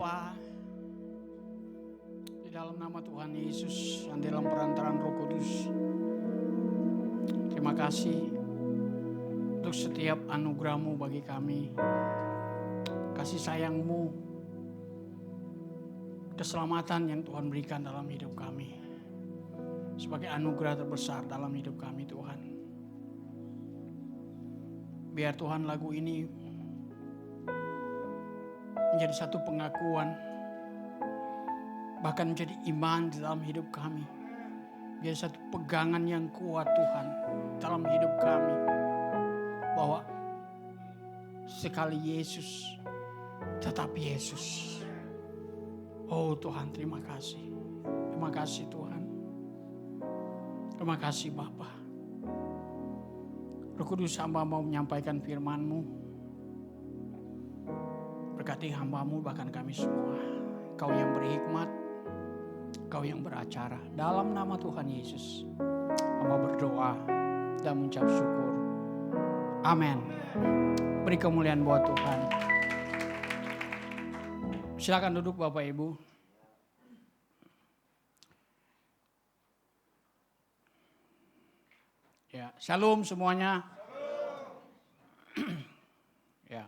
Bapa, di dalam nama Tuhan Yesus yang dalam perantaraan Roh Kudus, terima kasih untuk setiap anugerah-Mu bagi kami, kasih sayang-Mu, keselamatan yang Tuhan berikan dalam hidup kami, sebagai anugerah terbesar dalam hidup kami Tuhan. Biar Tuhan lagu ini menjadi satu pengakuan, bahkan menjadi iman di dalam hidup kami. Biar satu pegangan yang kuat Tuhan dalam hidup kami, bahwa sekali Yesus tetap Yesus. Oh Tuhan, terima kasih. Terima kasih Tuhan. Terima kasih Bapa. Roh Kudus, hamba mau menyampaikan firman-Mu. Berkati hamba-Mu bahkan kami semua. Kau yang berhikmat, Kau yang beracara. Dalam nama Tuhan Yesus, hamba berdoa dan mengucap syukur. Amin. Beri kemuliaan buat Tuhan. Silakan duduk Bapak Ibu. Ya, shalom semuanya. Ya.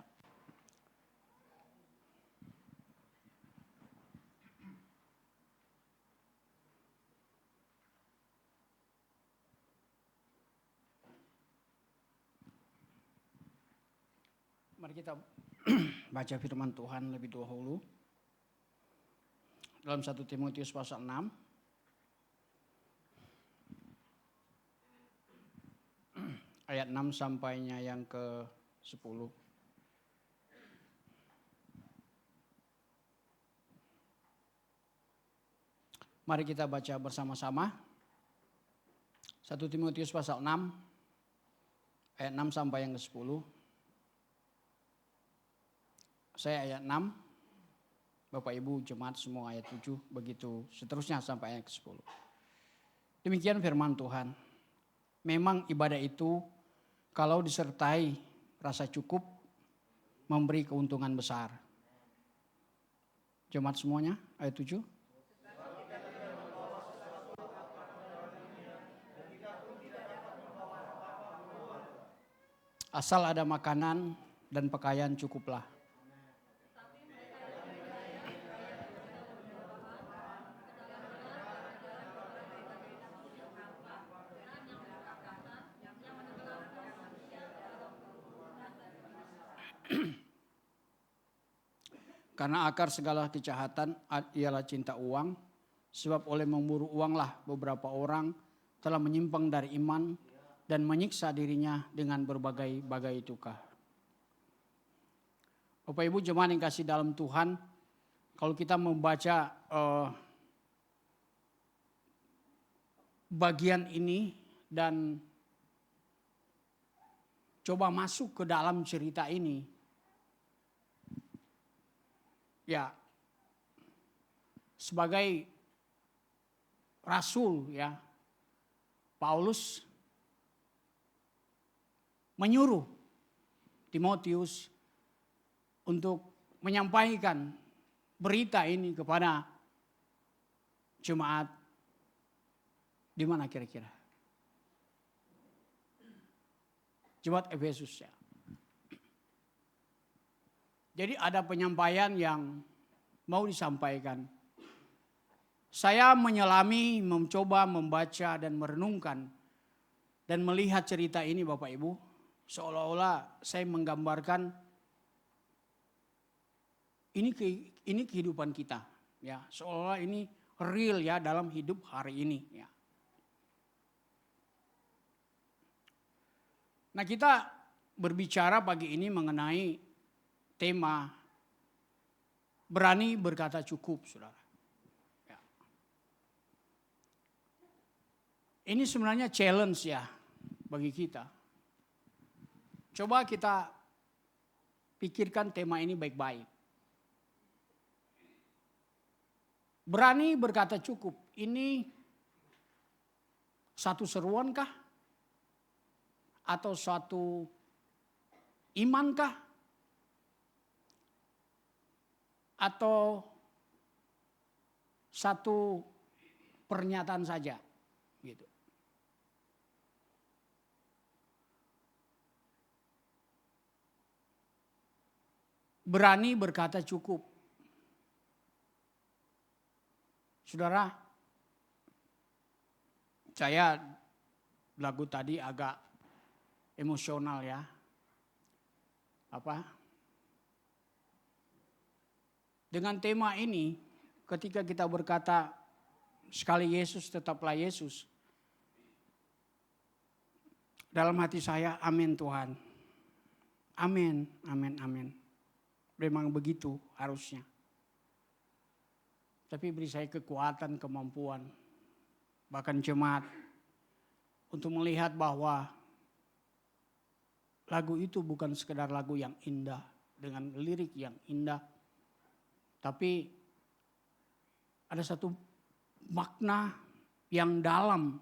Mari kita baca firman Tuhan lebih dahulu. Dalam 1 Timotius pasal 6. Ayat 6 sampainya yang ke-10. Mari kita baca bersama-sama. 1 Timotius pasal 6. Ayat 6 sampai yang ke-10. Saya ayat 6, Bapak Ibu jemaat semua ayat 7, begitu seterusnya sampai ayat ke-10. Demikian firman Tuhan. Memang ibadah itu kalau disertai rasa cukup memberi keuntungan besar. Jemaat semuanya ayat 7. Asal ada makanan dan pakaian cukuplah. Karena akar segala kejahatan ialah cinta uang, sebab oleh memburu uanglah beberapa orang telah menyimpang dari iman dan menyiksa dirinya dengan berbagai-bagai duka. Bapak Ibu jemaat yang kasih dalam Tuhan, kalau kita membaca bagian ini dan coba masuk ke dalam cerita ini, ya, sebagai rasul ya, Paulus menyuruh Timotius untuk menyampaikan berita ini kepada jemaat di mana kira-kira? Jemaat Efesus ya. Jadi ada penyampaian yang mau disampaikan. Saya menyelami, mencoba membaca dan merenungkan dan melihat cerita ini Bapak Ibu, seolah-olah saya menggambarkan ini kehidupan kita, ya, seolah-olah ini real ya dalam hidup hari ini, ya. Nah, kita berbicara pagi ini mengenai tema berani berkata cukup, saudara. Ya. Ini sebenarnya challenge ya bagi kita. Coba kita pikirkan tema ini baik-baik. Berani berkata cukup, ini satu seruankah? Atau suatu imankah? atau satu pernyataan saja gitu. Berani berkata cukup. Saudara, saya lagu tadi agak emosional ya. Dengan tema ini, ketika kita berkata sekali Yesus tetaplah Yesus. Dalam hati saya, amin Tuhan. Amin, amin, amin. Memang begitu harusnya. Tapi beri saya kekuatan, kemampuan, bahkan jemaat untuk melihat bahwa lagu itu bukan sekedar lagu yang indah dengan lirik yang indah, tapi ada satu makna yang dalam.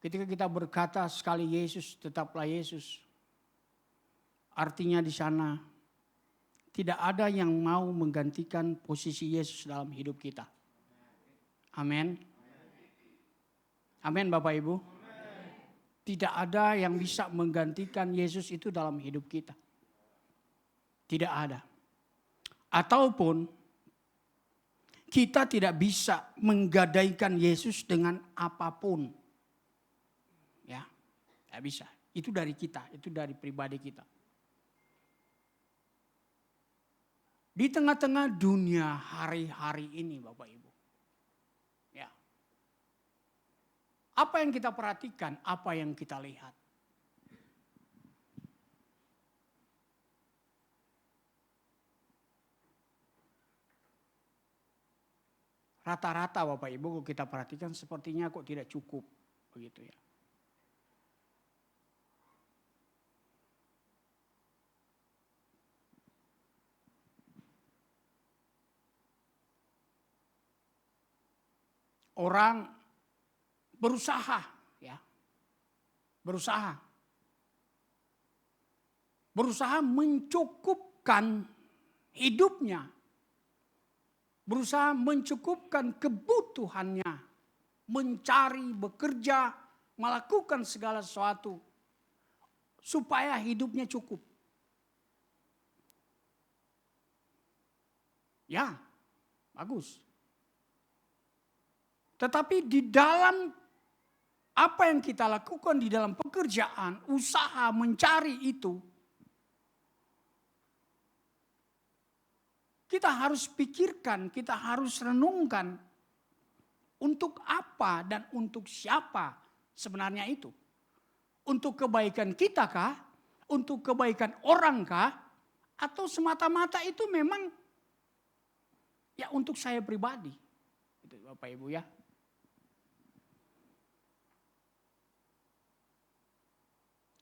Ketika kita berkata sekali Yesus tetaplah Yesus, artinya di sana tidak ada yang mau menggantikan posisi Yesus dalam hidup kita. Amin. Amin Bapak Ibu. Tidak ada yang bisa menggantikan Yesus itu dalam hidup kita. Tidak ada. Ataupun kita tidak bisa menggadaikan Yesus dengan apapun. Ya, tidak bisa. Itu dari kita, itu dari pribadi kita. Di tengah-tengah dunia hari-hari ini Bapak Ibu. Ya. Apa yang kita perhatikan, apa yang kita lihat. Rata-rata Bapak Ibu kalau kita perhatikan sepertinya kok tidak cukup. Begitu ya. Orang berusaha ya. Berusaha mencukupkan hidupnya. Berusaha mencukupkan kebutuhannya. Mencari, bekerja, melakukan segala sesuatu. Supaya hidupnya cukup. Ya, bagus. Tetapi di dalam apa yang kita lakukan di dalam pekerjaan, usaha mencari itu, kita harus pikirkan, kita harus renungkan untuk apa dan untuk siapa sebenarnya itu. Untuk kebaikan kita kah? Untuk kebaikan orang kah? Atau semata-mata itu memang ya untuk saya pribadi. Itu Bapak Ibu ya.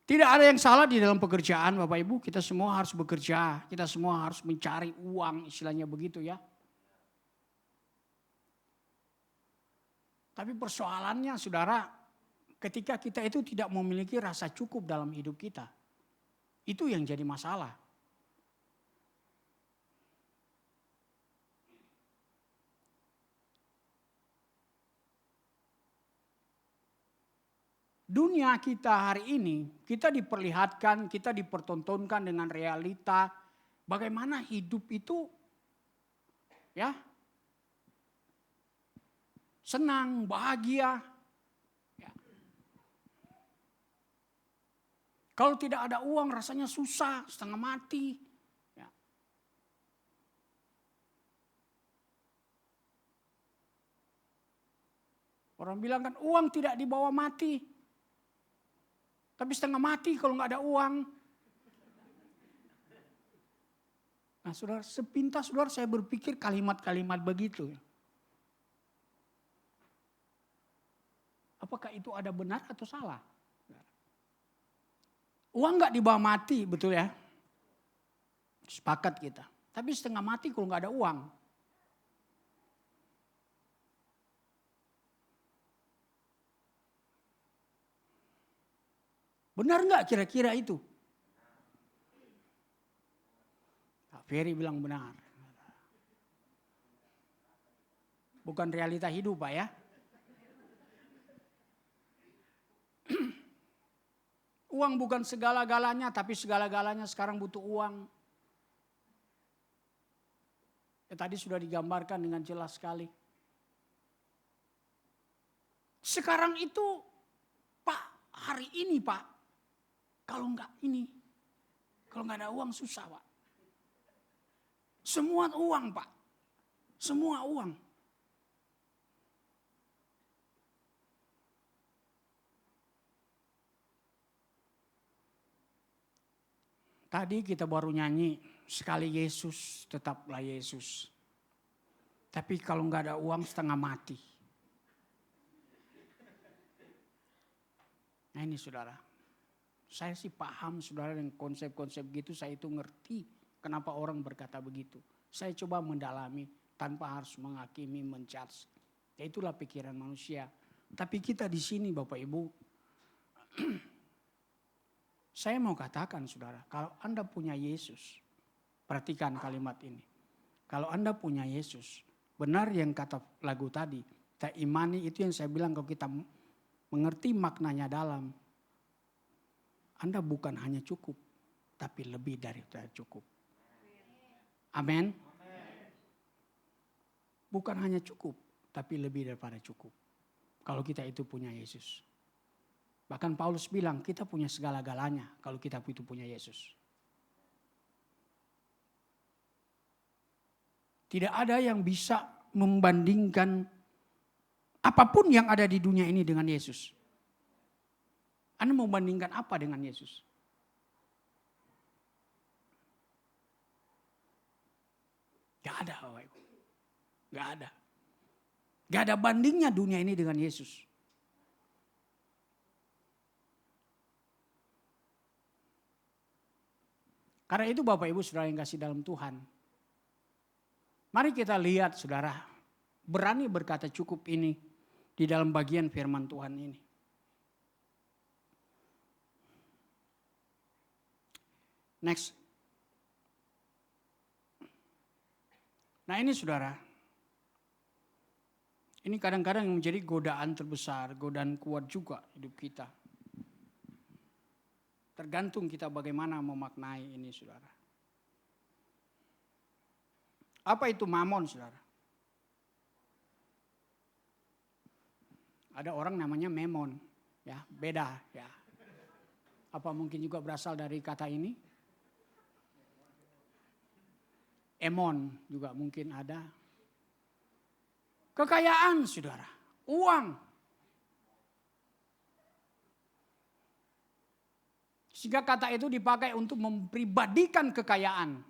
Tidak ada yang salah di dalam pekerjaan Bapak Ibu. Kita semua harus bekerja. Kita semua harus mencari uang istilahnya begitu ya. Tapi persoalannya saudara, ketika kita itu tidak memiliki rasa cukup dalam hidup kita. Itu yang jadi masalah. Dunia kita hari ini, kita diperlihatkan, kita dipertontonkan dengan realita bagaimana hidup itu ya senang, bahagia. Ya. Kalau tidak ada uang rasanya susah, setengah mati. Ya. Orang bilang kan uang tidak dibawa mati. Tapi setengah mati kalau nggak ada uang. Nah saudara, sepintas saudara saya berpikir kalimat-kalimat begitu. Apakah itu ada benar atau salah? Uang nggak dibawa mati, betul ya? Sepakat kita. Tapi setengah mati kalau nggak ada uang. Benar nggak kira-kira itu? Ferry bilang benar. Bukan realita hidup Pak ya. Uang bukan segala-galanya, tapi segala-galanya sekarang butuh uang. Ya, tadi sudah digambarkan dengan jelas sekali. Sekarang itu, Pak, hari ini Pak, kalau enggak ini, kalau enggak ada uang susah Pak. Semua uang Pak, semua uang. Tadi kita baru nyanyi, sekali Yesus tetaplah Yesus. Tapi kalau nggak ada uang setengah mati. Nah ini saudara, saya sih paham saudara dengan konsep-konsep gitu, saya itu ngerti kenapa orang berkata begitu. Saya coba mendalami tanpa harus menghakimi, menjudge. Ya itulah pikiran manusia. Tapi kita di sini Bapak Ibu, saya mau katakan saudara, kalau Anda punya Yesus, perhatikan kalimat ini. Kalau Anda punya Yesus, benar yang kata lagu tadi, kita imani itu yang saya bilang kalau kita mengerti maknanya dalam. Anda bukan hanya cukup, tapi lebih dari cukup. Amin. Bukan hanya cukup, tapi lebih daripada cukup. Kalau kita itu punya Yesus. Bahkan Paulus bilang kita punya segala-galanya kalau kita itu punya Yesus. Tidak ada yang bisa membandingkan apapun yang ada di dunia ini dengan Yesus. Anda mau bandingkan apa dengan Yesus? Gak ada Bapak Ibu. Gak ada. Gak ada bandingnya dunia ini dengan Yesus. Karena itu Bapak Ibu saudara yang kasih dalam Tuhan. Mari kita lihat saudara, berani berkata cukup ini di dalam bagian firman Tuhan ini. Next. Nah ini saudara, ini kadang-kadang menjadi godaan terbesar, godaan kuat juga hidup kita. Tergantung kita bagaimana memaknai ini saudara. Apa itu mamon saudara? Ada orang namanya memon, ya beda ya. Apa mungkin juga berasal dari kata ini? Emon juga mungkin ada. Kekayaan saudara, uang. Sehingga kata itu dipakai untuk mempribadikan kekayaan.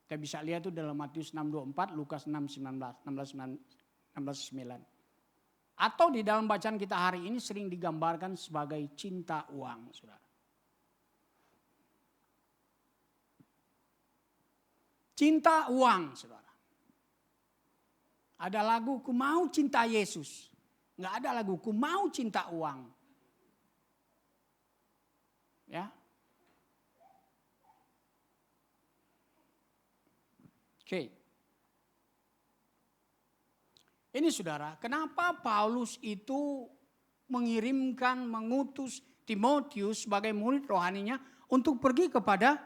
Kita bisa lihat itu dalam Matius 6:24, Lukas 6:9. Atau di dalam bacaan kita hari ini sering digambarkan sebagai cinta uang, saudara. Cinta uang, saudara. Ada lagu, ku mau cinta Yesus. Nggak ada lagu, ku mau cinta uang. Ya. Oke. Ini saudara, kenapa Paulus itu mengutus Timotius sebagai murid rohaninya untuk pergi kepada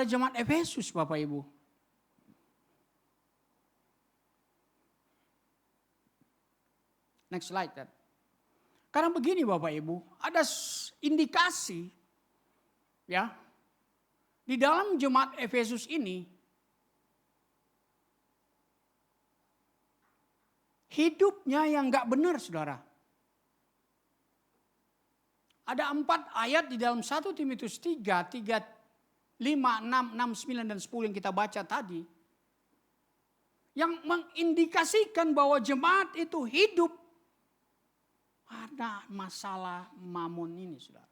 jemaat Efesus Bapak Ibu. Next slide. Kan. Karena begini Bapak Ibu, ada indikasi ya di dalam jemaat Efesus ini hidupnya yang gak benar saudara. Ada 4 ayat di dalam 1 Timotius 3, 5, 6, 9 dan 10 yang kita baca tadi. Yang mengindikasikan bahwa jemaat itu hidup ada masalah mamon ini saudara.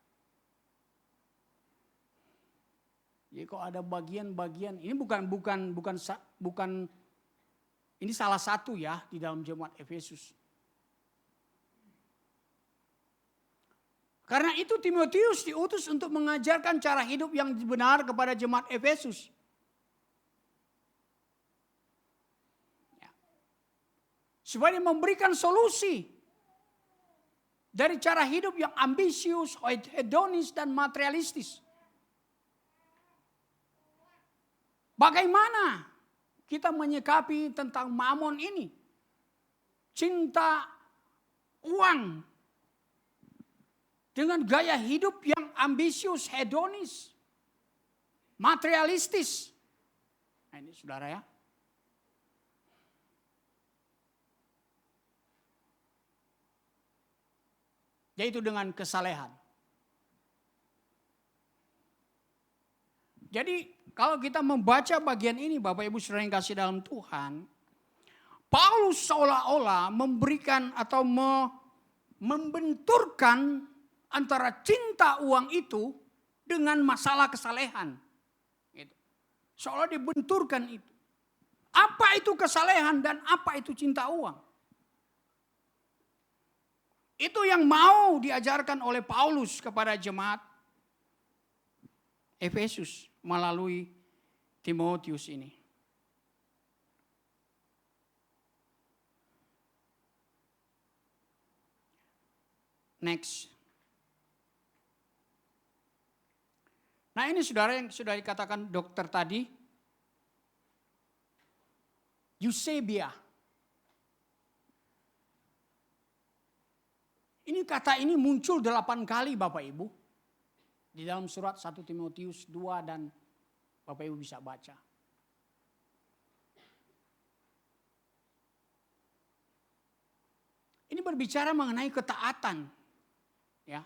Jadi kok ada bagian-bagian, ini bukan ini salah satu ya di dalam jemaat Efesus. Karena itu Timotius diutus untuk mengajarkan cara hidup yang benar kepada jemaat Efesus. Supaya memberikan solusi dari cara hidup yang ambisius, hedonis, dan materialistis. Bagaimana kita menyikapi tentang mamon ini? Cinta uang dengan gaya hidup yang ambisius, hedonis, materialistis. Nah ini saudara ya. Yaitu dengan kesalehan. Jadi kalau kita membaca bagian ini Bapak Ibu Saudara yang kasih dalam Tuhan, Paulus seolah-olah memberikan atau membenturkan antara cinta uang itu dengan masalah kesalehan. Gitu. Seolah dibenturkan itu. Apa itu kesalehan dan apa itu cinta uang? Itu yang mau diajarkan oleh Paulus kepada jemaat Efesus melalui Timotius ini. Next. Nah ini saudara yang sudah dikatakan dokter tadi. Eusebia. Ini kata ini muncul 8 kali Bapak Ibu. Di dalam surat 1 Timotius 2 dan Bapak Ibu bisa baca. Ini berbicara mengenai ketaatan. Ya.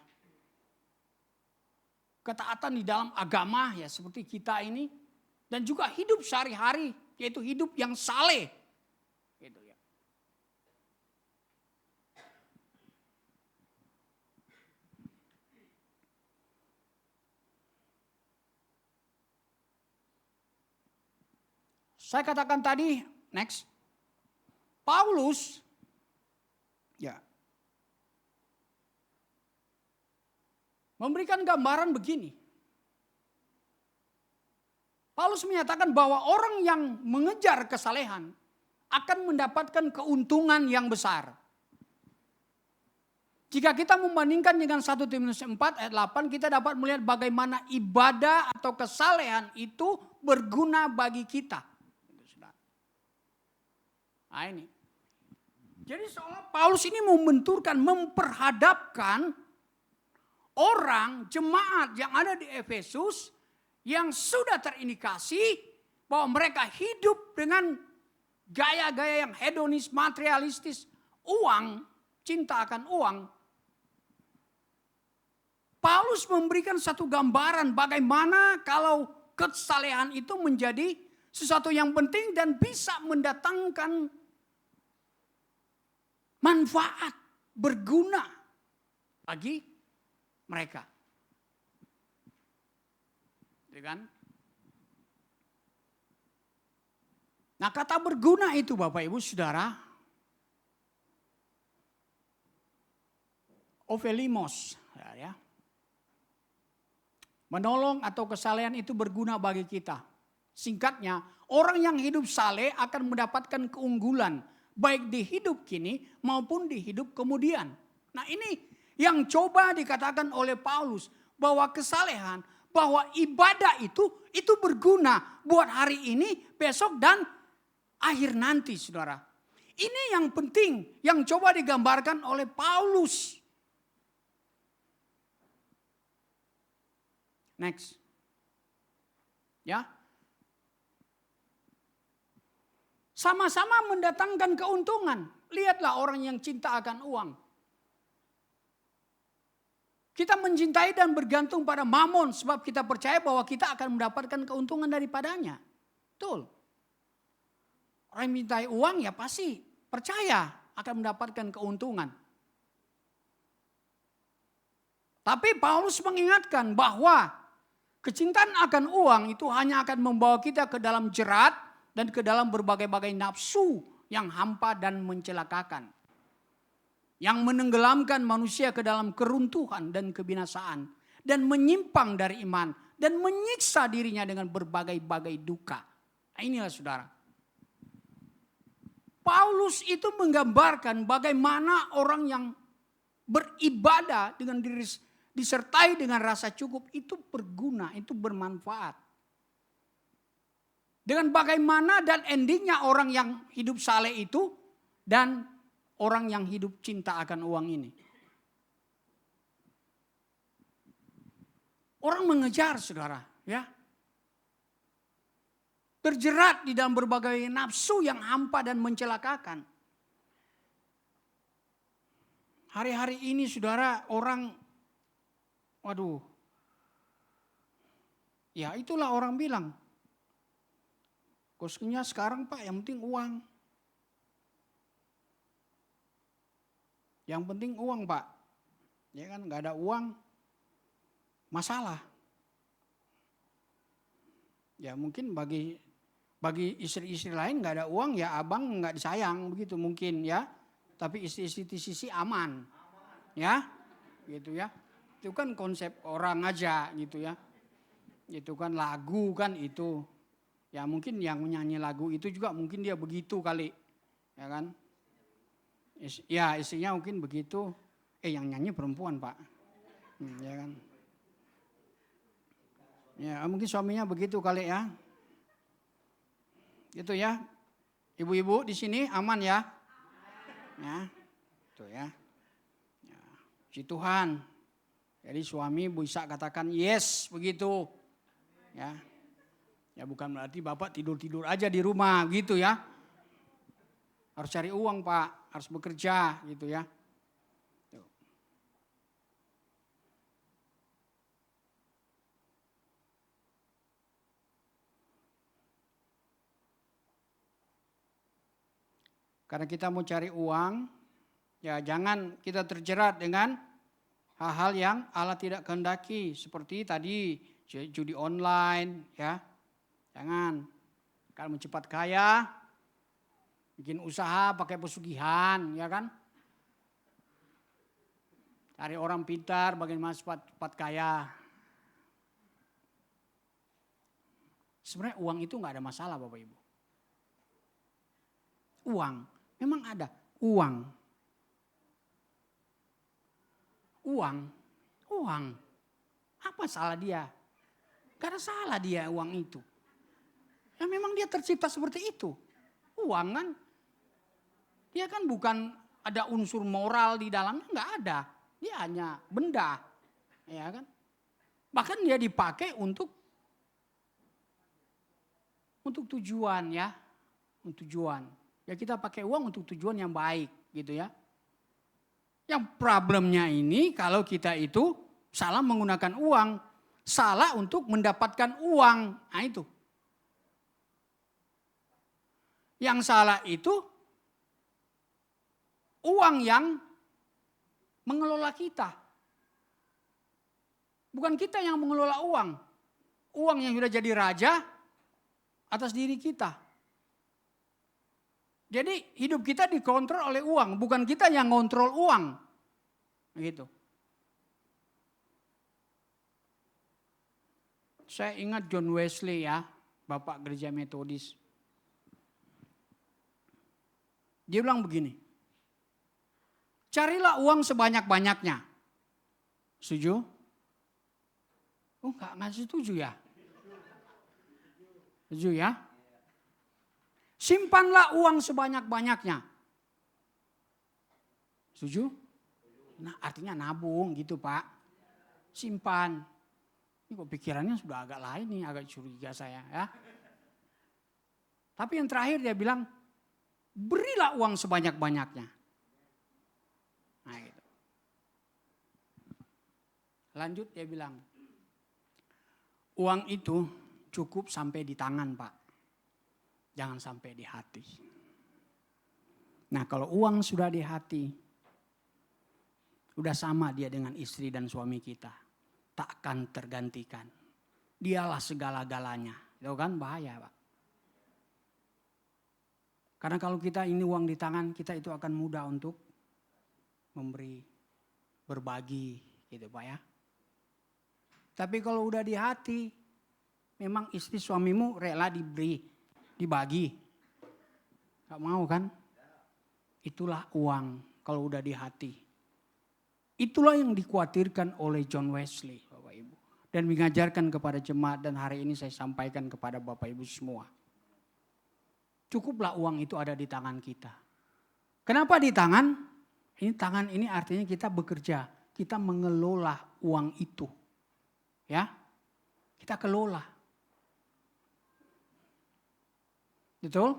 Ketaatan di dalam agama ya seperti kita ini. Dan juga hidup sehari-hari yaitu hidup yang saleh. Gitu ya. Saya katakan tadi, next. Paulus, ya, memberikan gambaran begini. Paulus menyatakan bahwa orang yang mengejar kesalehan akan mendapatkan keuntungan yang besar. Jika kita membandingkan dengan 1 Timotius 4 ayat 8, kita dapat melihat bagaimana ibadah atau kesalehan itu berguna bagi kita. Nah ini. Jadi seolah Paulus ini membenturkan, memperhadapkan orang, jemaat yang ada di Efesus yang sudah terindikasi bahwa mereka hidup dengan gaya-gaya yang hedonis, materialistis, uang, cinta akan uang. Paulus memberikan satu gambaran bagaimana kalau kesalehan itu menjadi sesuatu yang penting dan bisa mendatangkan manfaat, berguna bagi mereka. Ya kan? Nah kata berguna itu Bapak Ibu Saudara, ovelimos. Ya. Menolong atau kesalehan itu berguna bagi kita. Singkatnya, orang yang hidup saleh akan mendapatkan keunggulan. Baik di hidup kini maupun di hidup kemudian. Nah ini yang coba dikatakan oleh Paulus. Bahwa kesalehan, bahwa ibadah itu berguna buat hari ini, besok dan akhir nanti saudara. Ini yang penting yang coba digambarkan oleh Paulus. Next. Ya. Sama-sama mendatangkan keuntungan. Lihatlah orang yang cinta akan uang. Kita mencintai dan bergantung pada mamon sebab kita percaya bahwa kita akan mendapatkan keuntungan daripadanya. Betul. Orang yang mencintai uang ya pasti percaya akan mendapatkan keuntungan. Tapi Paulus mengingatkan bahwa kecintaan akan uang itu hanya akan membawa kita ke dalam jerat dan ke dalam berbagai-bagai nafsu yang hampa dan mencelakakan. yang menenggelamkan manusia ke dalam keruntuhan dan kebinasaan dan menyimpang dari iman dan menyiksa dirinya dengan berbagai-bagai duka. Nah, inilah saudara. Paulus itu menggambarkan bagaimana orang yang beribadah dengan diri disertai dengan rasa cukup itu berguna, itu bermanfaat. Dengan bagaimana dan endingnya orang yang hidup saleh itu dan orang yang hidup cinta akan uang ini. Orang mengejar saudara, ya. Terjerat di dalam berbagai nafsu yang hampa dan mencelakakan. Hari-hari ini saudara orang, waduh. Ya itulah orang bilang. Kosnya sekarang Pak yang penting uang. Yang penting uang Pak. Ya kan gak ada uang, masalah. Ya mungkin bagi istri-istri lain gak ada uang ya abang gak disayang begitu mungkin ya. Tapi istri-istri di sisi aman. Ya gitu ya. Itu kan konsep orang aja gitu ya. Itu kan lagu kan itu. Ya mungkin yang menyanyi lagu itu juga mungkin dia begitu kali. Ya kan. Ya istrinya mungkin begitu. Yang nyanyi perempuan Pak. Ya kan. Ya mungkin suaminya begitu kali ya. Gitu ya. Ibu-ibu di sini aman ya. Ya. Itu ya. Ya. Si Tuhan. Jadi suami bisa katakan yes begitu. Ya. Ya bukan berarti Bapak tidur-tidur aja di rumah gitu ya. Harus cari uang Pak, harus bekerja gitu ya. Karena kita mau cari uang, ya jangan kita terjerat dengan hal-hal yang Allah tidak kehendaki. Seperti tadi judi online ya. Jangan. Kalau mau cepat kaya, bikin usaha pakai pesugihan ya kan. Cari orang pintar bagaimana cepat kaya. Sebenarnya uang itu gak ada masalah Bapak Ibu. Uang. Memang ada uang. Uang. Apa salah dia? Gak ada salah dia uang itu. Ya memang dia tercipta seperti itu. Uang kan. Dia kan bukan ada unsur moral di dalamnya. Gak ada. Dia hanya benda. Ya kan. Bahkan dia dipakai untuk tujuan ya. Untuk tujuan. Ya kita pakai uang untuk tujuan yang baik gitu ya. Yang problemnya ini kalau kita itu salah menggunakan uang. Salah untuk mendapatkan uang. Nah itu. Yang salah itu uang yang mengelola kita. Bukan kita yang mengelola uang. Uang yang sudah jadi raja atas diri kita. Jadi hidup kita dikontrol oleh uang, bukan kita yang ngontrol uang. Begitu. Saya ingat John Wesley ya, Bapak Gereja Metodis. Dia bilang begini, carilah uang sebanyak-banyaknya. Setuju? Oh enggak setuju ya? Setuju ya? Simpanlah uang sebanyak-banyaknya. Setuju? Nah artinya nabung gitu Pak. Simpan. Ini kok pikirannya sudah agak lain nih, agak curiga saya ya. Tapi yang terakhir dia bilang, berilah uang sebanyak-banyaknya. Nah gitu. Lanjut dia bilang, uang itu cukup sampai di tangan Pak. Jangan sampai di hati. Nah kalau uang sudah di hati, udah sama dia dengan istri dan suami kita. Tak akan tergantikan. Dialah segala-galanya. Itu kan bahaya Pak. Karena kalau kita ini uang di tangan, kita itu akan mudah untuk memberi, berbagi gitu Pak ya. Tapi kalau udah di hati, memang istri suamimu rela diberi, dibagi. Gak mau kan? Itulah uang kalau udah di hati. Itulah yang dikhawatirkan oleh John Wesley Bapak Ibu. Dan mengajarkan kepada jemaat dan hari ini saya sampaikan kepada Bapak Ibu semua. Cukuplah uang itu ada di tangan kita. Kenapa di tangan? Ini tangan ini artinya kita bekerja. Kita mengelola uang itu. Ya, kita kelola. Betul?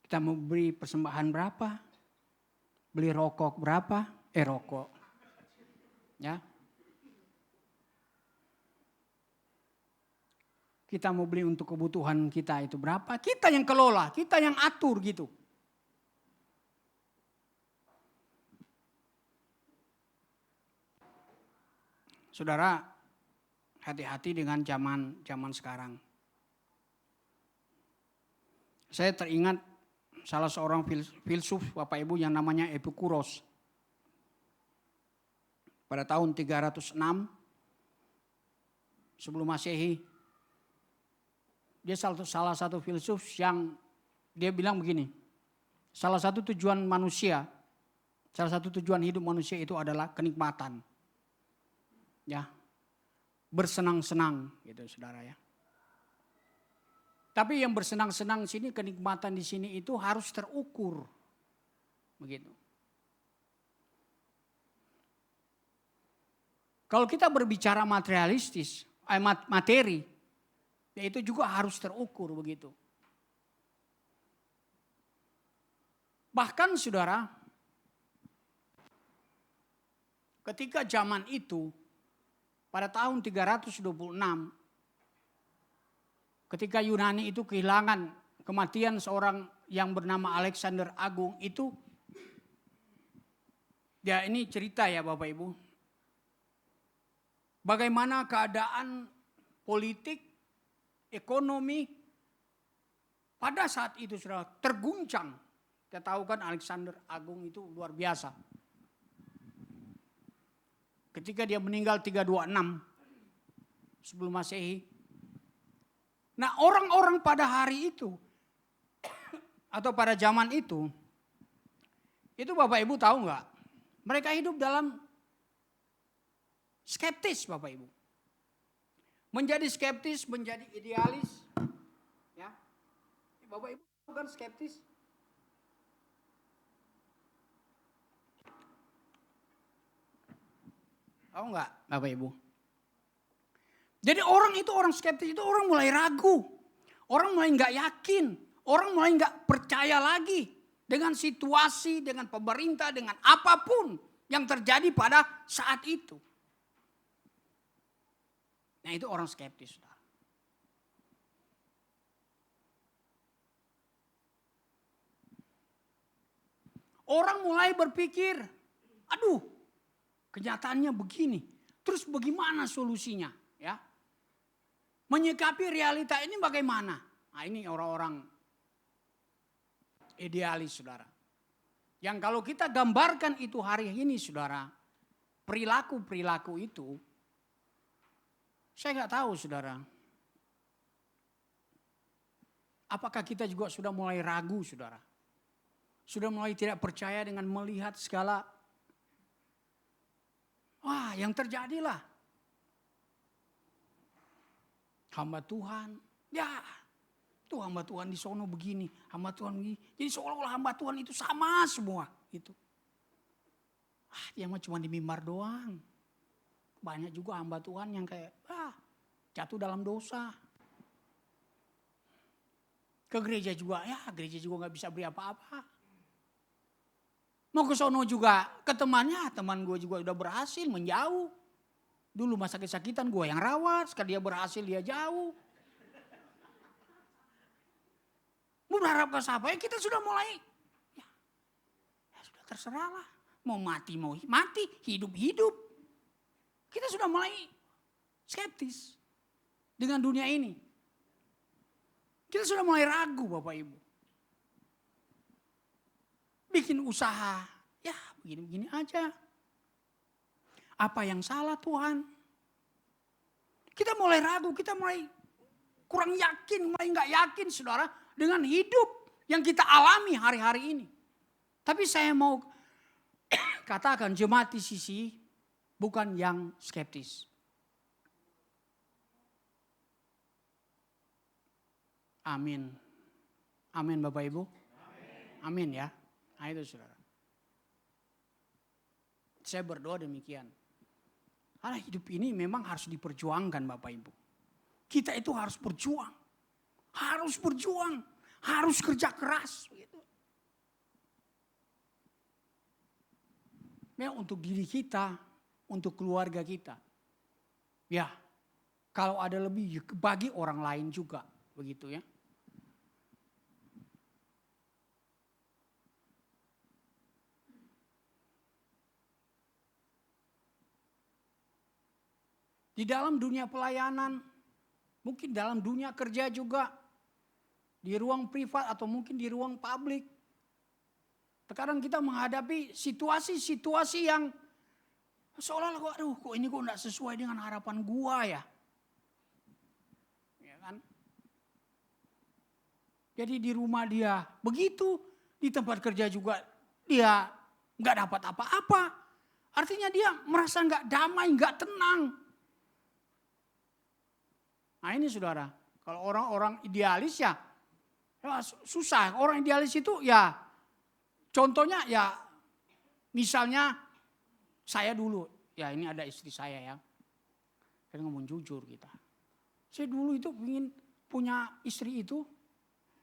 Kita mau beri persembahan berapa? Beli rokok berapa? Rokok. Ya. Kita mau beli untuk kebutuhan kita itu berapa? Kita yang kelola, kita yang atur gitu. Saudara, hati-hati dengan zaman sekarang. Saya teringat salah seorang filsuf Bapak Ibu yang namanya Epikuros. Pada tahun 306 sebelum Masehi, dia salah satu filsuf yang dia bilang begini, salah satu tujuan hidup manusia itu adalah kenikmatan. Ya, bersenang-senang gitu saudara ya. Tapi yang bersenang-senang sini, kenikmatan di sini itu harus terukur. Begitu. Kalau kita berbicara materialistis, materi, ya itu juga harus terukur begitu. Bahkan saudara, ketika zaman itu, pada tahun 326, ketika Yunani itu kehilangan kematian seorang yang bernama Alexander Agung itu, ya ini cerita ya Bapak Ibu. Bagaimana keadaan politik, ekonomi pada saat itu sudah terguncang. Kita tahu kan Alexander Agung itu luar biasa. Ketika dia meninggal 326 sebelum Masehi. Nah orang-orang pada hari itu atau pada zaman itu Bapak Ibu tahu nggak? Mereka hidup dalam skeptis Bapak Ibu. Menjadi skeptis, menjadi idealis. Ya. Bapak Ibu bukan skeptis. Tahu nggak Bapak Ibu? Jadi orang skeptis itu orang mulai ragu. Orang mulai nggak yakin. Orang mulai nggak percaya lagi dengan situasi, dengan pemerintah, dengan apapun yang terjadi pada saat itu. Nah itu orang skeptis. Orang mulai berpikir, aduh kenyataannya begini. Terus bagaimana solusinya? Ya, menyikapi realita ini bagaimana? Nah ini orang-orang idealis saudara. Yang kalau kita gambarkan itu hari ini saudara. Perilaku-perilaku itu. Saya nggak tahu saudara. Apakah kita juga sudah mulai ragu saudara? Sudah mulai tidak percaya dengan melihat segala. Wah yang terjadilah. Hamba Tuhan. Ya tuh hamba Tuhan di sono begini. Hamba Tuhan begini. Jadi seolah-olah hamba Tuhan itu sama semua. Gitu. Dia mah cuma di mimbar doang. Banyak juga hamba Tuhan yang kayak jatuh dalam dosa. Ke gereja juga, gereja juga gak bisa beri apa-apa. Mau ke sono juga, ke temannya, teman gue juga udah berhasil menjauh. Dulu masa kesakitan gue yang rawat, sekali dia berhasil dia jauh. Mau berharap ke siapa? Kita sudah mulai, ya sudah terserah lah. Mau mati, hidup. Kita sudah mulai skeptis dengan dunia ini. Kita sudah mulai ragu Bapak Ibu. bikin usaha. Ya begini-begini aja. Apa yang salah Tuhan? Kita mulai ragu, kita mulai kurang yakin, mulai nggak yakin saudara dengan hidup yang kita alami hari-hari ini. Tapi saya mau katakan jemaat di sisi bukan yang skeptis. Amin. Amin Bapak Ibu. Amin ya. Nah itu saudara. Saya berdoa demikian. Karena hidup ini memang harus diperjuangkan Bapak Ibu. Kita itu harus berjuang. Harus berjuang. Harus kerja keras. Gitu. Ya untuk diri kita. Untuk keluarga kita. Ya. Kalau ada lebih bagi orang lain juga. Begitu ya. Di dalam dunia pelayanan, mungkin dalam dunia kerja juga, di ruang privat atau mungkin di ruang publik. Terkadang kita menghadapi situasi-situasi yang seolah-olah kok ini kok enggak sesuai dengan harapan gua ya. Ya kan? Jadi di rumah dia begitu, di tempat kerja juga dia enggak dapat apa-apa. Artinya dia merasa enggak damai, enggak tenang. Nah ini saudara, kalau orang-orang idealis ya susah. Orang idealis itu ya contohnya ya misalnya saya dulu, ya ini ada istri saya ya. Kita ngomong jujur kita. Saya dulu itu ingin punya istri itu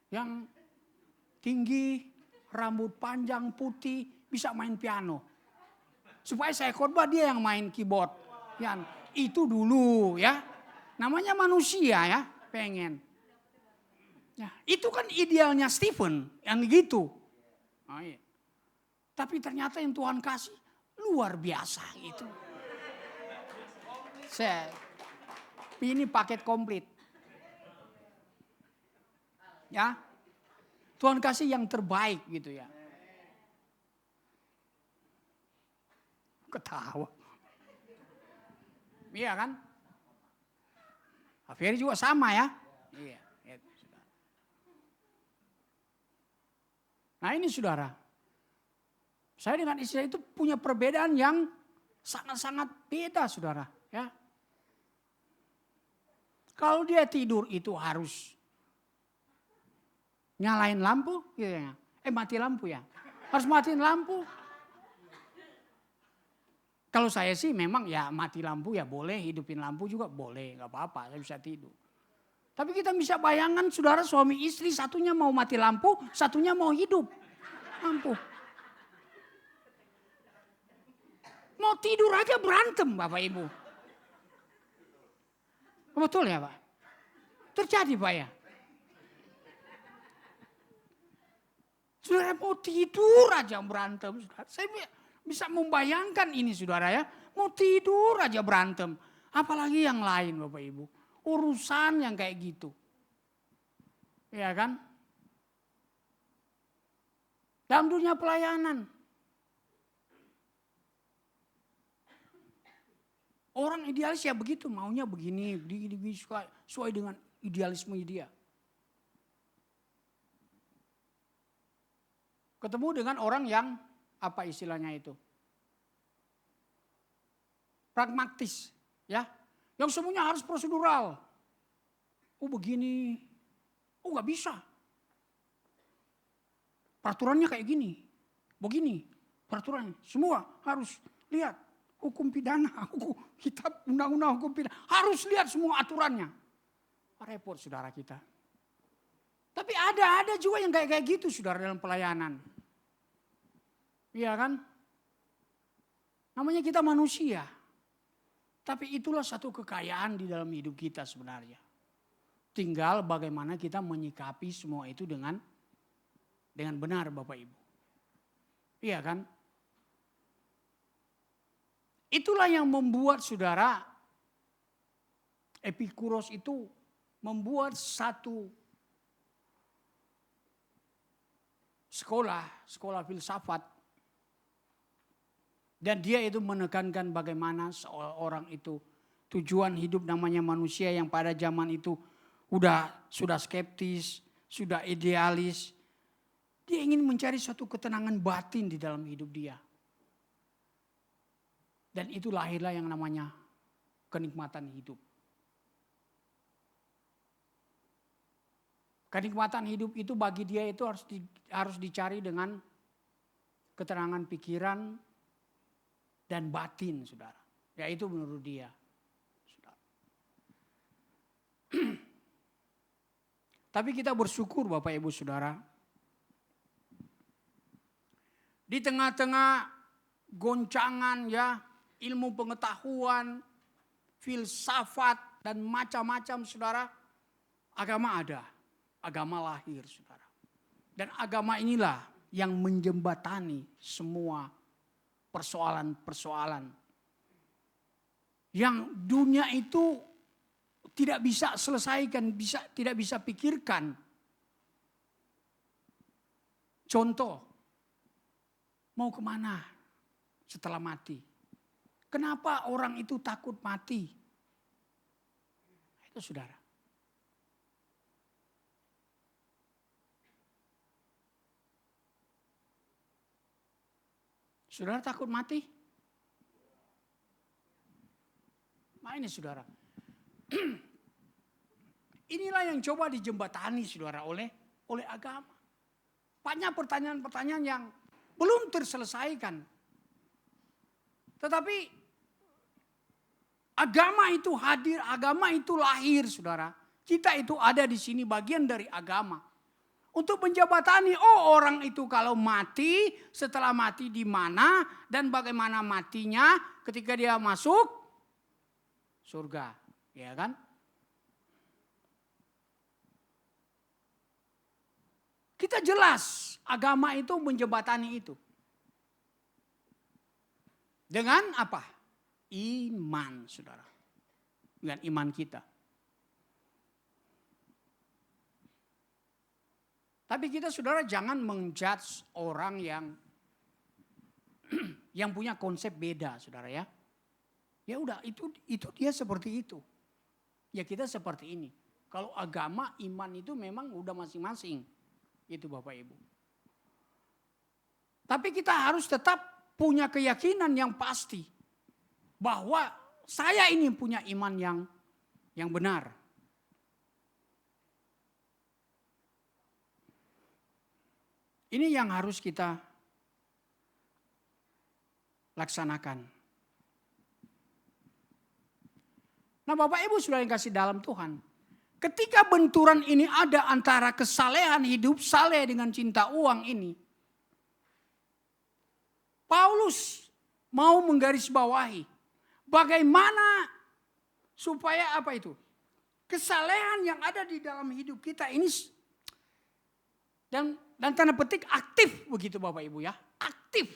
yang tinggi, rambut panjang, putih, bisa main piano. Supaya saya khotbah dia yang main keyboard. Ya, itu dulu ya. Namanya manusia ya, pengen. Ya, itu kan idealnya Stephen, yang gitu. Oh, iya. Tapi ternyata yang Tuhan kasih luar biasa gitu. Ini paket komplit. Ya, Tuhan kasih yang terbaik gitu ya. Ketawa. Iya kan? Ferry juga sama ya. Iya. Nah ini saudara. Saya dengan istri itu punya perbedaan yang sangat-sangat beda saudara. Ya. Kalau dia tidur itu harus nyalain lampu. Gitu ya. Mati lampu ya. Harus matiin lampu. Kalau saya sih memang ya mati lampu ya boleh, hidupin lampu juga boleh, nggak apa-apa, saya bisa tidur. Tapi kita bisa bayangkan saudara suami istri satunya mau mati lampu, satunya mau hidup lampu. Mau tidur aja berantem Bapak Ibu. Betul ya Pak? Terjadi Pak ya? Saudara mau tidur aja berantem. Saya bisa membayangkan ini saudara ya. Mau tidur aja berantem. Apalagi yang lain Bapak Ibu. Urusan yang kayak gitu. Ya kan? Dalam dunia pelayanan. Orang idealis ya begitu. Maunya begini. Sesuai dengan idealisme dia. Ketemu dengan orang yang apa istilahnya itu? Pragmatis, ya. Yang semuanya harus prosedural. Oh begini, oh nggak bisa. Peraturannya kayak gini, begini peraturannya. Semua harus lihat hukum pidana, kitab undang-undang hukum pidana. Harus lihat semua aturannya. Repot saudara kita. Tapi ada juga yang kayak gitu saudara dalam pelayanan. Iya kan? Namanya kita manusia. Tapi itulah satu kekayaan di dalam hidup kita sebenarnya. Tinggal bagaimana kita menyikapi semua itu dengan benar Bapak Ibu. Iya kan? Itulah yang membuat saudara Epikuros itu membuat sekolah filsafat. Dan dia itu menekankan bagaimana seorang itu tujuan hidup namanya manusia yang pada zaman itu sudah skeptis, sudah idealis. Dia ingin mencari suatu ketenangan batin di dalam hidup dia. Dan itu lahirlah yang namanya kenikmatan hidup. Kenikmatan hidup itu bagi dia itu harus dicari dengan keterangan pikiran dan batin, saudara. Ya itu menurut dia. Saudara. Tapi kita bersyukur Bapak Ibu Saudara. Di tengah-tengah goncangan ya, ilmu pengetahuan, filsafat dan macam-macam saudara, agama ada. Agama lahir, saudara. Dan agama inilah yang menjembatani semua persoalan-persoalan. Yang dunia itu tidak bisa selesaikan, tidak bisa pikirkan. Contoh, mau kemana setelah mati? Kenapa orang itu takut mati? Itu saudara. Saudara takut mati? Nah ini saudara. Inilah yang coba dijembatani saudara oleh agama. Banyak pertanyaan-pertanyaan yang belum terselesaikan. Tetapi agama itu hadir, agama itu lahir saudara. Kita itu ada di sini bagian dari agama. Untuk menjembatani, orang itu kalau mati, setelah mati di mana dan bagaimana matinya ketika dia masuk surga, ya kan? Kita jelas agama itu menjembatani itu. Dengan apa? Iman, saudara. Dengan iman kita. Tapi kita saudara jangan menjudge orang yang punya konsep beda, saudara ya. Ya udah itu dia seperti itu. Ya kita seperti ini. Kalau agama, iman itu memang udah masing-masing. Itu Bapak Ibu. Tapi kita harus tetap punya keyakinan yang pasti. Bahwa saya ini punya iman yang benar. Ini yang harus kita laksanakan. Nah Bapak Ibu sudah yang kasih dalam Tuhan. Ketika benturan ini ada antara kesalehan hidup saleh dengan cinta uang ini. Paulus mau menggarisbawahi. Bagaimana supaya apa itu? Kesalehan yang ada di dalam hidup kita ini. Dan tanda petik aktif begitu Bapak Ibu ya. Aktif.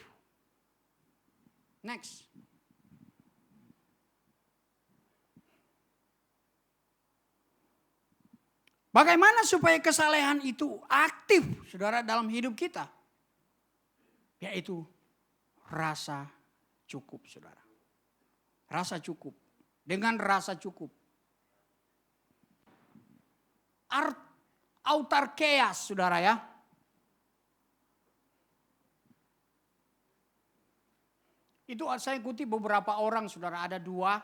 Next. Bagaimana supaya kesalehan itu aktif saudara dalam hidup kita? Yaitu rasa cukup saudara. Rasa cukup. Dengan rasa cukup. Autarkeas saudara ya. Itu saya ikuti beberapa orang saudara, ada 2.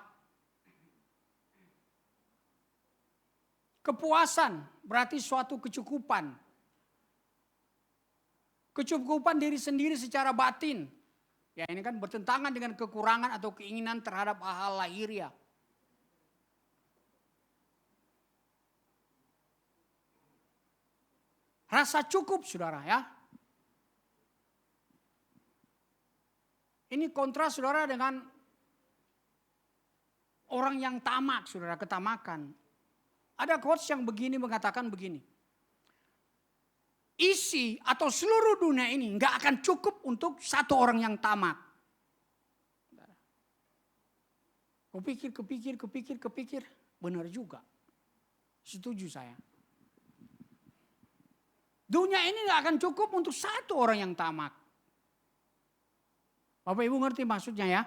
Kepuasan berarti suatu kecukupan. Kecukupan diri sendiri secara batin. Ya ini kan bertentangan dengan kekurangan atau keinginan terhadap hal-hal lahiriah. Rasa cukup saudara ya. Ini kontras saudara dengan orang yang tamak saudara, ketamakan. Ada quotes yang begini mengatakan begini. Isi atau seluruh dunia ini nggak akan cukup untuk satu orang yang tamak. Kepikir. Benar juga. Setuju saya. Dunia ini gak akan cukup untuk satu orang yang tamak. Bapak Ibu ngerti maksudnya ya?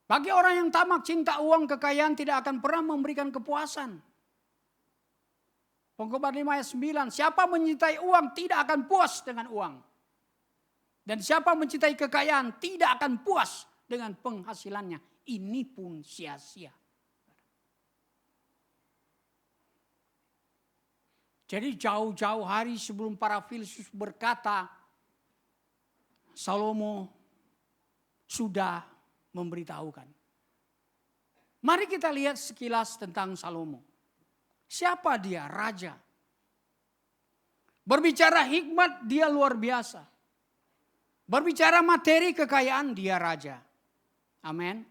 Bagi orang yang tamak, cinta uang, kekayaan tidak akan pernah memberikan kepuasan. Pengkhotbah 5 ayat 9, siapa mencintai uang tidak akan puas dengan uang. Dan siapa mencintai kekayaan tidak akan puas dengan penghasilannya. Ini pun sia-sia. Jadi jauh-jauh hari sebelum para filsuf berkata, Salomo sudah memberitahukan. Mari kita lihat sekilas tentang Salomo. Siapa dia? Raja. Berbicara hikmat dia luar biasa. Berbicara materi kekayaan dia raja. Amin.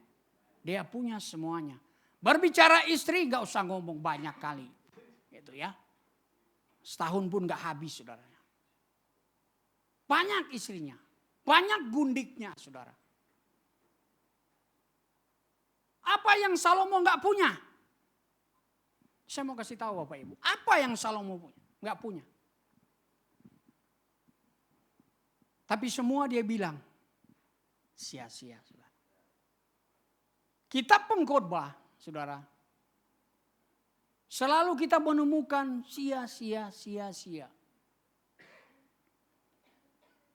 Dia punya semuanya. Berbicara istri gak usah ngomong banyak kali. Gitu ya. Setahun pun gak habis saudaranya. Banyak istrinya. Banyak gundiknya saudara. Apa yang Salomo gak punya? Saya mau kasih tahu Bapak Ibu. Apa yang Salomo punya? Gak punya. Tapi semua dia bilang sia-sia. Kitab Pengkhotbah, saudara. Selalu kita menemukan sia-sia.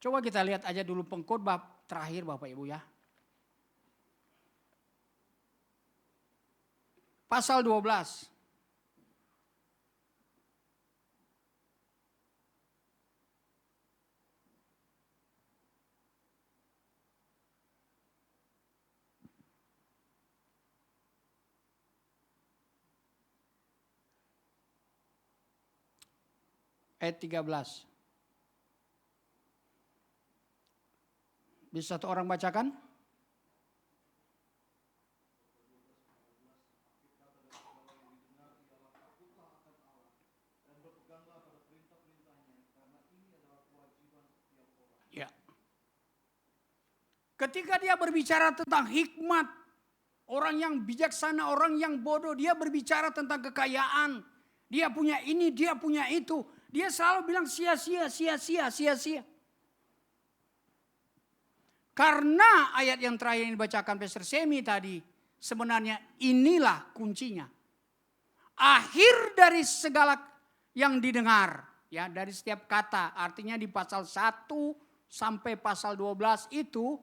Coba kita lihat aja dulu Pengkhotbah terakhir Bapak Ibu ya. Pasal 12. Ayat 13. Bisa satu orang bacakan? Ya. Ketika dia berbicara tentang hikmat, orang yang bijaksana, orang yang bodoh, dia berbicara tentang kekayaan. Dia punya ini, dia punya itu. Dia selalu bilang sia-sia. Karena ayat yang terakhir yang dibacakan Pastor Semi tadi, sebenarnya inilah kuncinya. Akhir dari segala yang didengar, ya dari setiap kata, artinya di pasal 1 sampai pasal 12 itu,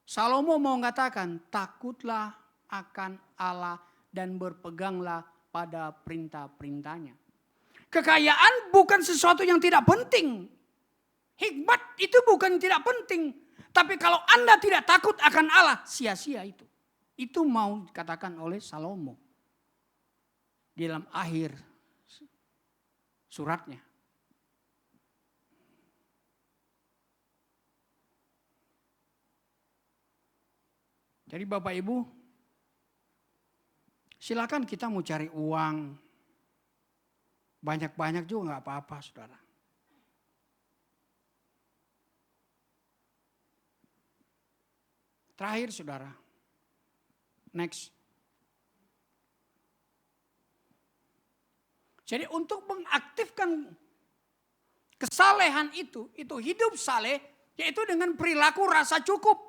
Salomo mau mengatakan, takutlah akan Allah dan berpeganglah pada perintah-perintahnya. Kekayaan bukan sesuatu yang tidak penting. Hikmat itu bukan tidak penting. Tapi kalau Anda tidak takut akan Allah, sia-sia itu. Itu mau dikatakan oleh Salomo. Di dalam akhir suratnya. Jadi Bapak Ibu, silakan kita mau cari uang. Banyak-banyak juga nggak apa-apa, saudara. Terakhir, saudara. Next. Jadi untuk mengaktifkan kesalehan itu hidup saleh, yaitu dengan perilaku rasa cukup.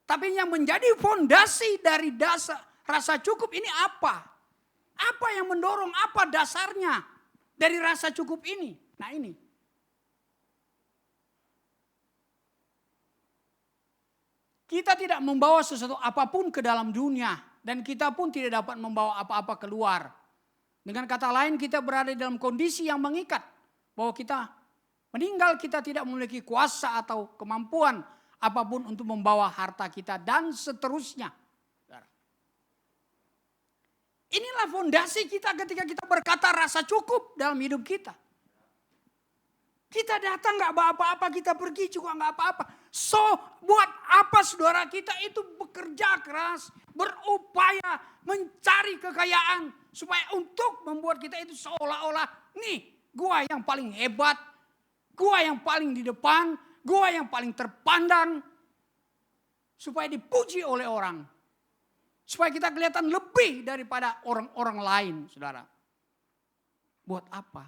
Tapi yang menjadi fondasi dari dasar rasa cukup ini apa? Apa yang mendorong, apa dasarnya dari rasa cukup ini? Nah ini. Kita tidak membawa sesuatu apapun ke dalam dunia. Dan kita pun tidak dapat membawa apa-apa keluar. Dengan kata lain kita berada dalam kondisi yang mengikat. Bahwa kita meninggal, kita tidak memiliki kuasa atau kemampuan apapun untuk membawa harta kita dan seterusnya. Inilah fondasi kita ketika kita berkata rasa cukup dalam hidup kita. Kita datang gak apa-apa, kita pergi juga gak apa-apa. So buat apa saudara kita itu bekerja keras, berupaya mencari kekayaan. Supaya untuk membuat kita itu seolah-olah nih gua yang paling hebat, gua yang paling di depan, gua yang paling terpandang. supaya dipuji oleh orang. Supaya kita kelihatan lebih daripada orang-orang lain, saudara. Buat apa?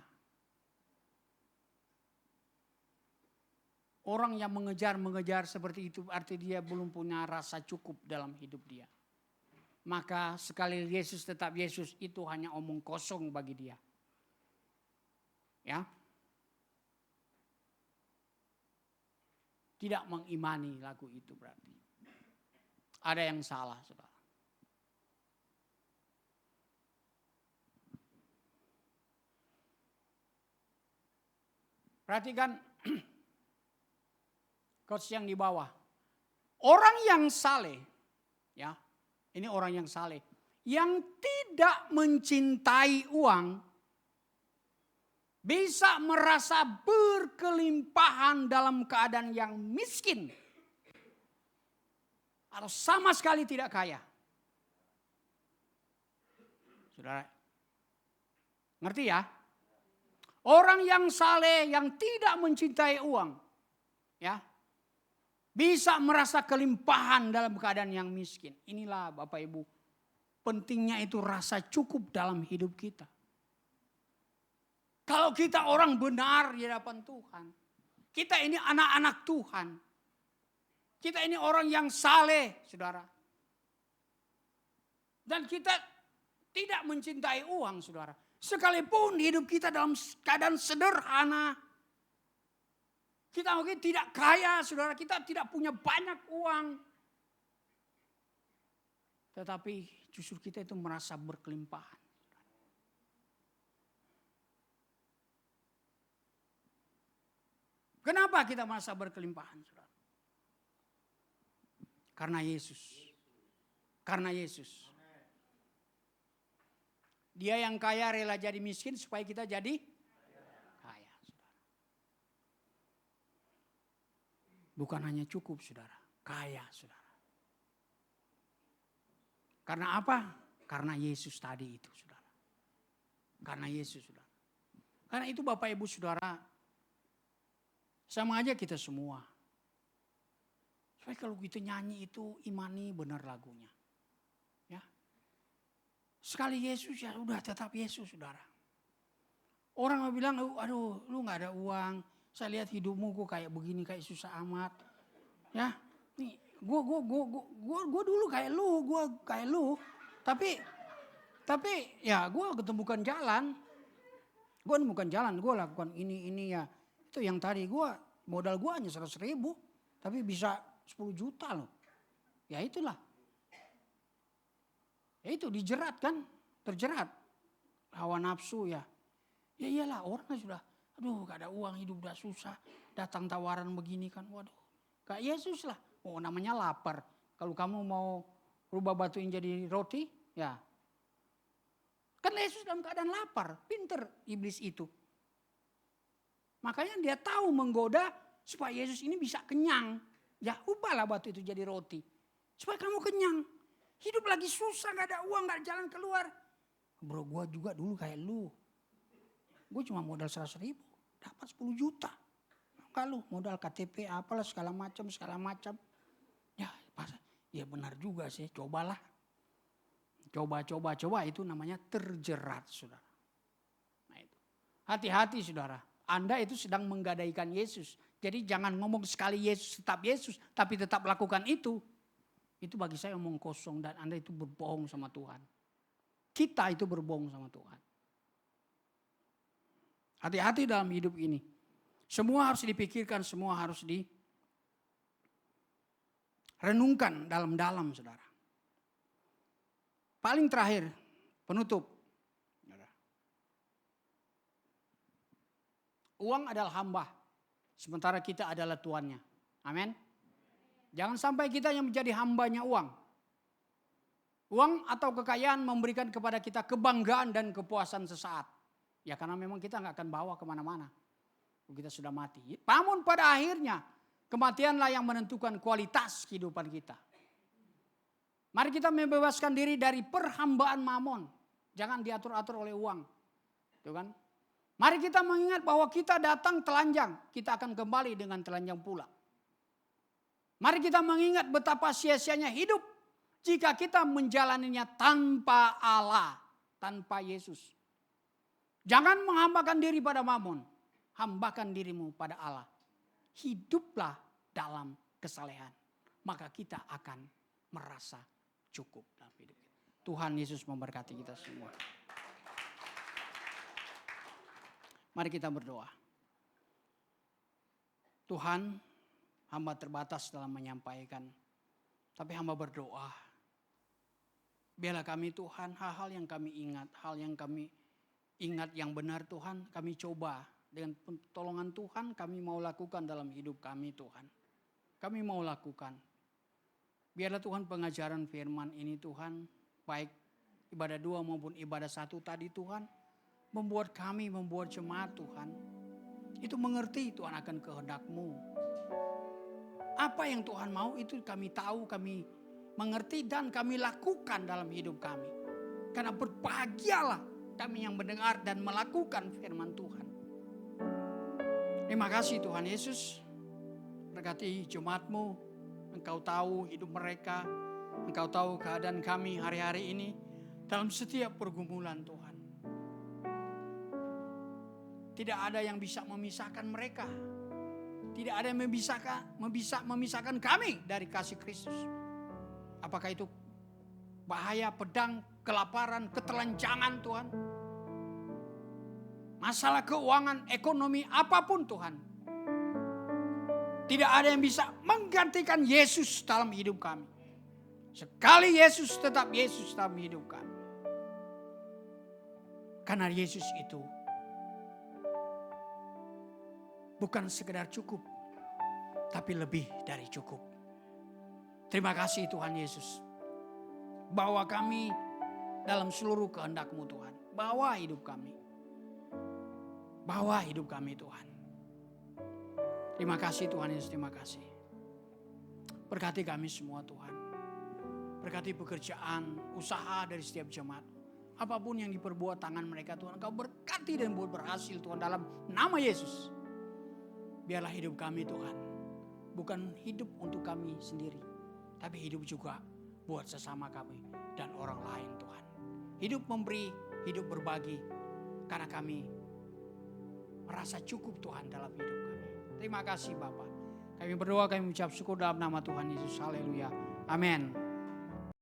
Orang yang mengejar seperti itu artinya dia belum punya rasa cukup dalam hidup dia. Maka sekali Yesus tetap Yesus itu hanya omong kosong bagi dia. Ya. Tidak mengimani lagu itu berarti. Ada yang salah, saudara. Perhatikan coach yang di bawah. Orang yang saleh, ya, ini orang yang saleh, yang tidak mencintai uang, bisa merasa berkelimpahan dalam keadaan yang miskin. Atau sama sekali tidak kaya. Saudara, ngerti ya? Orang yang saleh, yang tidak mencintai uang, ya, bisa merasa kelimpahan dalam keadaan yang miskin. Inilah Bapak Ibu, pentingnya itu rasa cukup dalam hidup kita. Kalau kita orang benar di hadapan Tuhan, kita ini anak-anak Tuhan, kita ini orang yang saleh, saudara. Dan kita tidak mencintai uang, saudara. Sekalipun hidup kita dalam keadaan sederhana. Kita mungkin tidak kaya, saudara. Kita tidak punya banyak uang. Tetapi justru kita itu merasa berkelimpahan. Kenapa kita merasa berkelimpahan, saudara? Karena Yesus. Karena Yesus. Dia yang kaya rela jadi miskin supaya kita jadi kaya, saudara. Bukan hanya cukup, saudara. Kaya, saudara. Karena apa? Karena Yesus tadi itu, saudara. Karena Yesus, saudara. Karena itu Bapak Ibu Saudara, sama aja kita semua. Supaya kalau kita nyanyi itu imani benar lagunya. Ya. Sekali Yesus ya udah tetap Yesus, saudara. Orang bilang, aduh lu gak ada uang. Saya lihat hidupmu gue kayak begini, kayak susah amat. Ya, nih gue dulu kayak lu. Tapi ya gue ketemukan jalan. Gue nemukan jalan, gue lakukan ini ya. Itu yang tadi modal gue hanya 100.000. Tapi bisa 10 juta loh. Ya itulah. Ya itu dijerat kan, terjerat. Hawa nafsu ya. Ya iyalah orang sudah, aduh gak ada uang, hidup udah susah. Datang tawaran begini kan, waduh. Gak Yesus lah, oh namanya lapar. Kalau kamu mau rubah batu yang jadi roti, ya. Kan Yesus dalam keadaan lapar, pinter iblis itu. Makanya dia tahu menggoda supaya Yesus ini bisa kenyang. Ya ubahlah batu itu jadi roti. Supaya kamu kenyang. Hidup lagi susah, gak ada uang, gak ada jalan keluar. Bro, gue juga dulu kayak lu. Gue cuma modal 100.000, dapat 10 juta. Enggak lu, modal KTP apalah segala macam. Ya benar juga sih, cobalah. Coba, itu namanya terjerat, saudara. Nah itu. Hati-hati, saudara. Anda itu sedang menggadaikan Yesus. Jadi jangan ngomong sekali Yesus, tapi tetap lakukan itu. Itu bagi saya omong kosong dan Anda itu berbohong sama Tuhan. Kita itu berbohong sama Tuhan. Hati-hati dalam hidup ini. Semua harus dipikirkan, semua harus direnungkan dalam-dalam, saudara. Paling terakhir, penutup. Uang adalah hamba, sementara kita adalah tuannya. Amin. Jangan sampai kita yang menjadi hambanya uang. Uang atau kekayaan memberikan kepada kita kebanggaan dan kepuasan sesaat. Ya karena memang kita gak akan bawa kemana-mana. Kita sudah mati. Namun pada akhirnya kematianlah yang menentukan kualitas kehidupan kita. Mari kita membebaskan diri dari perhambaan mamon. Jangan diatur-atur oleh uang. Tuh kan? Mari kita mengingat bahwa kita datang telanjang. Kita akan kembali dengan telanjang pula. Mari kita mengingat betapa sia-sianya hidup jika kita menjalaninya tanpa Allah, tanpa Yesus. Jangan menghambakan diri pada Mammon, hambakan dirimu pada Allah. Hiduplah dalam kesalehan, maka kita akan merasa cukup dalam hidup kita. Tuhan Yesus memberkati kita semua. Mari kita berdoa. Tuhan, hamba terbatas dalam menyampaikan, tapi hamba berdoa. Biarlah kami Tuhan, hal-hal yang kami ingat, hal yang kami ingat yang benar Tuhan, kami coba. Dengan pertolongan Tuhan kami mau lakukan dalam hidup kami Tuhan. Kami mau lakukan. Biarlah Tuhan pengajaran firman ini Tuhan, baik ibadah 2 maupun ibadah 1 tadi Tuhan, membuat kami, membuat jemaat Tuhan, itu mengerti Tuhan akan kehendak-Mu. Apa yang Tuhan mau itu kami tahu, kami mengerti dan kami lakukan dalam hidup kami. Karena berbahagialah kami yang mendengar dan melakukan firman Tuhan. Terima kasih Tuhan Yesus. Berkati jemaat-Mu. Engkau tahu hidup mereka. Engkau tahu keadaan kami hari-hari ini. Dalam setiap pergumulan Tuhan. Tidak ada yang bisa memisahkan mereka. Tidak ada yang bisa memisahkan kami dari kasih Kristus. Apakah itu bahaya, pedang, kelaparan, ketelanjangan Tuhan. Masalah keuangan, ekonomi, apapun Tuhan. Tidak ada yang bisa menggantikan Yesus dalam hidup kami. Sekali Yesus tetap Yesus dalam hidup kami. Karena Yesus itu bukan sekedar cukup, tapi lebih dari cukup. Terima kasih Tuhan Yesus. Bawa kami dalam seluruh kehendak-Mu Tuhan. Bawa hidup kami. Bawa hidup kami Tuhan. Terima kasih Tuhan Yesus, terima kasih. Berkati kami semua Tuhan. Berkati pekerjaan, usaha dari setiap jemaat. Apapun yang diperbuat tangan mereka Tuhan, Engkau berkati dan buat berhasil Tuhan dalam nama Yesus. Biarlah hidup kami Tuhan, bukan hidup untuk kami sendiri, tapi hidup juga buat sesama kami dan orang lain Tuhan. Hidup memberi, hidup berbagi, karena kami merasa cukup Tuhan dalam hidup kami. Terima kasih Bapa. Kami berdoa, kami mengucap syukur dalam nama Tuhan Yesus. Haleluya. Amin.